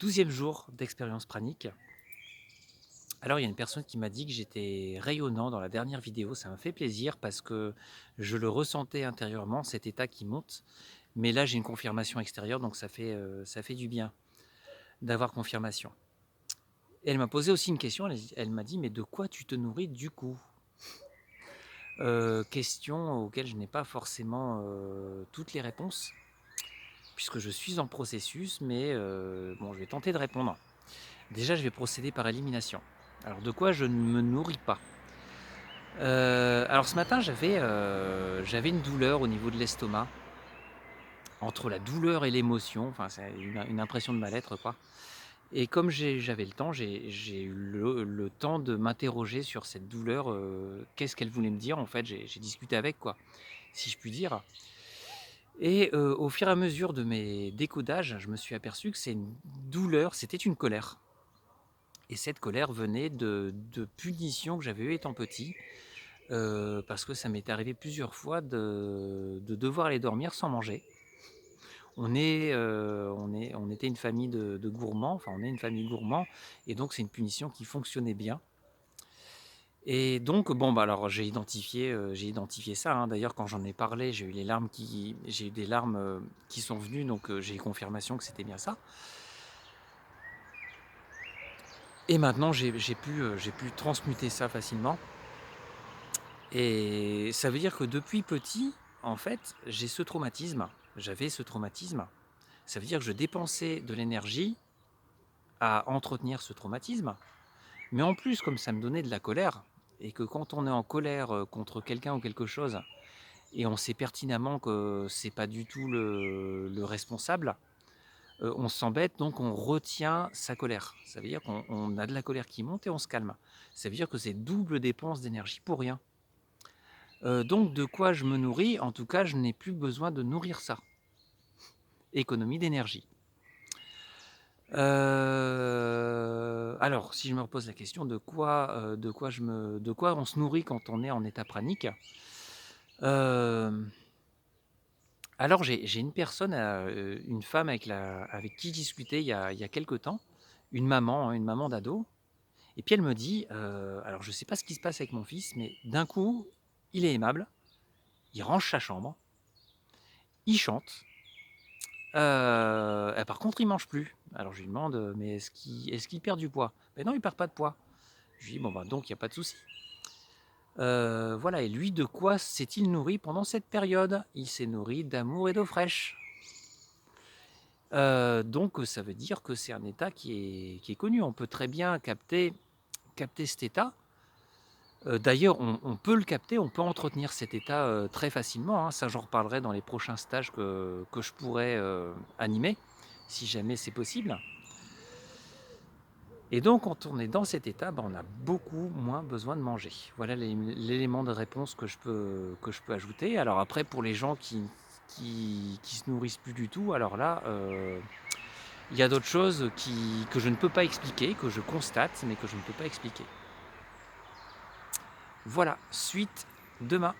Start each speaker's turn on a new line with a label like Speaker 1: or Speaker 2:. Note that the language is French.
Speaker 1: 12e jour d'expérience pranique. Alors, il y a une personne qui m'a dit que j'étais rayonnant dans la dernière vidéo. Ça m'a fait plaisir parce que je le ressentais intérieurement, cet état qui monte. Mais là, j'ai une confirmation extérieure, donc ça fait du bien d'avoir confirmation. Et elle m'a posé aussi une question. Elle m'a dit, mais de quoi tu te nourris du coup? Question auxquelles je n'ai pas forcément toutes les réponses, puisque je suis en processus, mais bon, je vais tenter de répondre. Déjà, je vais procéder par élimination. Alors, de quoi je ne me nourris pas? Alors ce matin, j'avais une douleur au niveau de l'estomac, entre la douleur et l'émotion, enfin c'est une impression de mal-être quoi. Et comme j'avais le temps, j'ai eu le temps de m'interroger sur cette douleur, qu'est-ce qu'elle voulait me dire en fait? J'ai discuté avec quoi, si je puis dire. Et au fur et à mesure de mes décodages, je me suis aperçu que c'est une douleur, c'était une colère. Et cette colère venait de punitions que j'avais eues étant petit. Parce que ça m'est arrivé plusieurs fois de devoir aller dormir sans manger. On était une famille de gourmands, enfin on est une famille gourmand et donc c'est une punition qui fonctionnait bien. Et donc bon, bah, alors j'ai identifié ça, hein. D'ailleurs quand j'en ai parlé, j'ai eu des larmes, qui sont venues donc j'ai eu confirmation que c'était bien ça. Et maintenant j'ai pu transmuter ça facilement. Et ça veut dire que depuis petit, en fait, j'avais ce traumatisme. Ça veut dire que je dépensais de l'énergie à entretenir ce traumatisme. Mais en plus, comme ça me donnait de la colère, et que quand on est en colère contre quelqu'un ou quelque chose, et on sait pertinemment que c'est pas du tout le responsable, on s'embête, donc on retient sa colère. Ça veut dire qu'on a de la colère qui monte et on se calme. Ça veut dire que c'est double dépense d'énergie pour rien. Donc de quoi je me nourris? En tout cas, je n'ai plus besoin de nourrir ça. Économie d'énergie. Alors, si je me repose la question de quoi on se nourrit quand on est en état pranique? Hem, alors j'ai une personne, une femme avec qui je discutais il y a quelque temps, une maman, hein, une maman d'ado et puis elle me dit, alors je ne sais pas ce qui se passe avec mon fils, mais d'un coup, il est aimable, il range sa chambre, il chante. Et par contre, il mange plus. Alors je lui demande: «Mais est-ce qu'il perd du poids?» «Beh non, il perd pas de poids». Je lui dis: «Bon, bah, donc il y a pas de souci». Voilà et lui, de quoi s'est-il nourri pendant cette période? Il s'est nourri d'amour et d'eau fraîche. Donc ça veut dire que c'est un état qui est connu. On peut très bien capter cet état. D'ailleurs, on peut le capter, on peut entretenir cet état, très facilement, hein. Ça, j'en reparlerai dans les prochains stages que je pourrais, animer, si jamais c'est possible. Et donc quand on est dans cet état, bah, on a beaucoup moins besoin de manger. Voilà l'élément de réponse que je peux ajouter. Alors après pour les gens qui se nourrissent plus du tout, alors là, il y a d'autres choses que je ne peux pas expliquer, que je constate, mais que je ne peux pas expliquer. Voilà, suite demain.